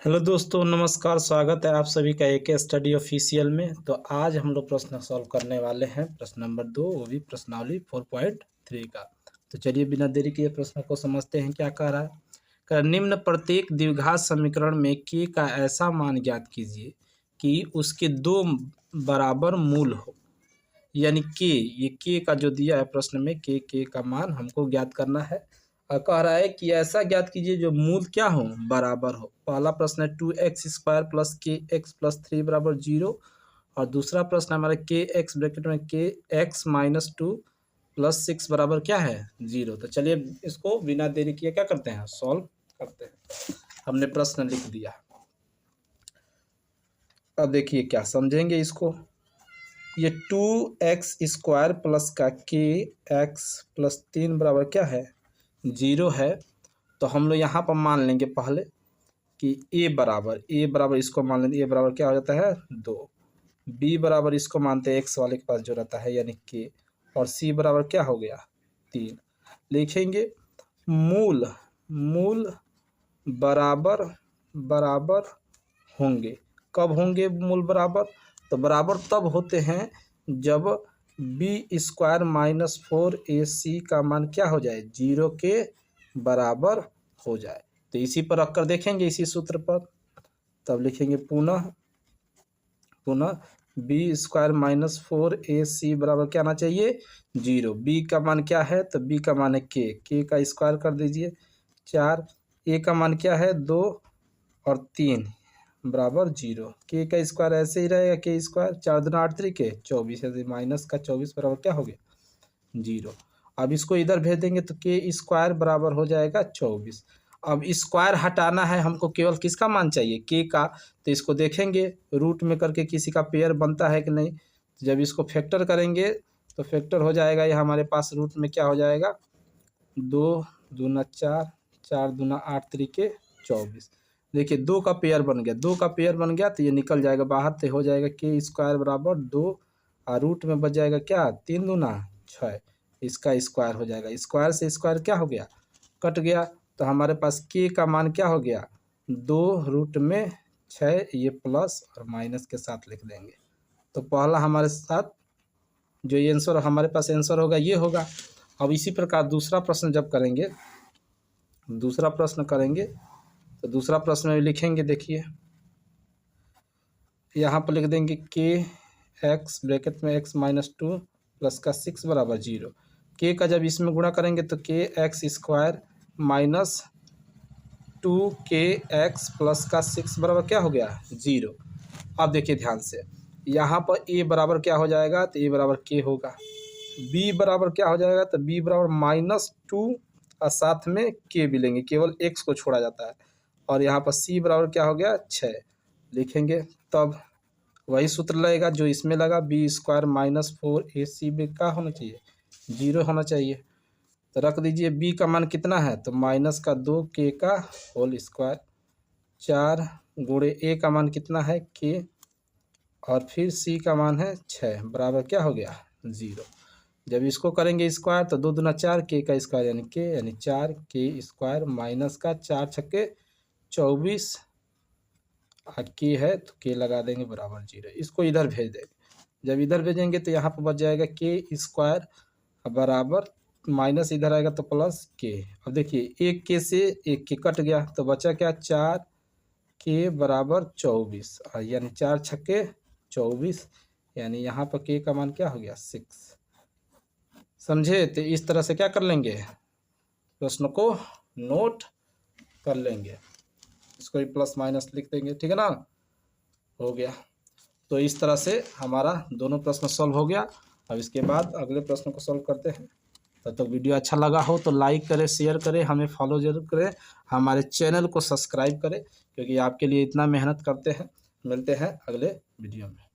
Hello दोस्तों, नमस्कार। स्वागत है आप सभी का AK स्टडी ऑफिशियल में। तो आज हम लोग प्रश्न सॉल्व करने वाले हैं, प्रश्न नंबर 2, वो भी प्रश्नावली 4.3 का। तो चलिए बिना देरी किए प्रश्न को समझते हैं क्या कह रहा है। निम्न प्रत्येक द्विघात समीकरण में k का ऐसा मान ज्ञात कीजिए कि उसके दो बराबर मूल हो। यानी ये k का जो दिया है प्रश्न में, k का मान हमको ज्ञात करना है। और कह रहा है कि ऐसा ज्ञात कीजिए जो मूल क्या हो, बराबर हो। पहला प्रश्न है 2x² प्लस kx प्लस 3 बराबर 0। और दूसरा प्रश्न हमारा kx ब्रैकेट में kx माइनस 2 प्लस 6 बराबर क्या है, 0। तो चलिए इसको बिना देरी किए क्या करते हैं, सॉल्व करते हैं। हमने प्रश्न लिख दिया। अब देखिए क्या समझेंगे इसको। ये 2x² प्लस का kx प्लस 3 बराबर क्या है, 0 है। तो हम लोग यहाँ पर मान लेंगे पहले कि a बराबर इसको मान लेंगे। a बराबर क्या हो जाता है, 2। b बराबर इसको मानते हैं x वाले के पास जो रहता है यानी k। और c बराबर क्या हो गया, 3। लिखेंगे मूल बराबर होंगे। कब होंगे मूल बराबर, तो बराबर तब होते हैं जब b² माइनस 4ac का मान क्या हो जाए, 0 के बराबर हो जाए। तो इसी पर रखकर देखेंगे, इसी सूत्र पर। तब लिखेंगे पुनः b² माइनस 4ac बराबर क्या आना चाहिए, 0। b का मान क्या है, तो b का मान है k का स्क्वायर कर दीजिए 4। a का मान क्या है, 2 और 3 बराबर 0। k का स्क्वायर ऐसे ही रहेगा, k²। 4 दूना 8 3 के 24, माइनस का 24 बराबर क्या हो गया, 0। अब इसको इधर भेज देंगे तो k² बराबर हो जाएगा 24। अब स्क्वायर हटाना है हमको, केवल किसका मान चाहिए, k का। तो इसको देखेंगे रूट में करके किसी का पेयर बनता है कि नहीं। तो जब इसको फैक्टर करेंगे तो फैक्टर हो जाएगा, ये हमारे पास रूट में क्या हो जाएगा, 2 दूना 4, 4 दूना 8 3 24। देखिए 2 का पेयर बन गया, 2 का पेयर बन गया तो ये निकल जाएगा बाहर। तो हो जाएगा k² बराबर 2 और रूट में बच जाएगा क्या, 3 दूना 6। इसका स्क्वायर हो जाएगा, स्क्वायर से स्क्वायर क्या हो गया, कट गया। तो हमारे पास k का मान क्या हो गया, 2 रूट में 6, ये प्लस और माइनस के साथ लिख देंगे। तो पहला हमारे साथ जो ये आंसर हमारे पास आंसर होगा ये होगा। अब इसी प्रकार दूसरा प्रश्न जब करेंगे, तो दूसरा प्रश्न में लिखेंगे। देखिए यहाँ पर लिख देंगे kx ब्रैकेट में x माइनस 2 प्लस का 6 बराबर 0। k का जब इसमें गुणा करेंगे तो kx² माइनस 2kx प्लस का 6 बराबर क्या हो गया, 0। अब देखिए ध्यान से, यहाँ पर a बराबर क्या हो जाएगा, तो a बराबर k होगा। b बराबर क्या हो जाएगा, तो b बराबर माइनस 2 और साथ में k भी लेंगे, केवल x को छोड़ा जाता है। और यहाँ पर c बराबर क्या हो गया, 6 लिखेंगे। तब वही सूत्र लगेगा जो इसमें लगा, b² माइनस 4ac में क्या होना चाहिए, 0 होना चाहिए। तो रख दीजिए b का मान कितना है, तो माइनस का 2k का होल स्क्वायर 4 गुणे a का मान कितना है, k, और फिर c का मान है 6 बराबर क्या हो गया, 0। जब इसको करेंगे स्क्वायर तो 2 दूना 4, k का स्क्वायर यानी k, यानी 4k² माइनस का 4 छक्के 24 k है तो k लगा देंगे बराबर 0। इसको इधर भेज देंगे। जब इधर भेजेंगे तो यहाँ पर बच जाएगा k² बराबर, माइनस इधर आएगा तो प्लस k। अब देखिए एक k से एक k कट गया तो बचा क्या, 4k बराबर 24, और यानी 4 छक्के 24, यानी यहाँ पर k का मान क्या हो गया, 6। समझे। तो इस तरह से क्या कर लेंगे, प्रश्न को नोट कर लेंगे, इसको भी प्लस माइनस लिख देंगे, ठीक है ना, हो गया। तो इस तरह से हमारा दोनों प्रश्न सॉल्व हो गया। अब इसके बाद अगले प्रश्न को सॉल्व करते हैं। तब तक वीडियो अच्छा लगा हो तो लाइक करें, शेयर करें, हमें फॉलो जरूर करें, हमारे चैनल को सब्सक्राइब करें, क्योंकि आपके लिए इतना मेहनत करते हैं। मिलते हैं अगले वीडियो में।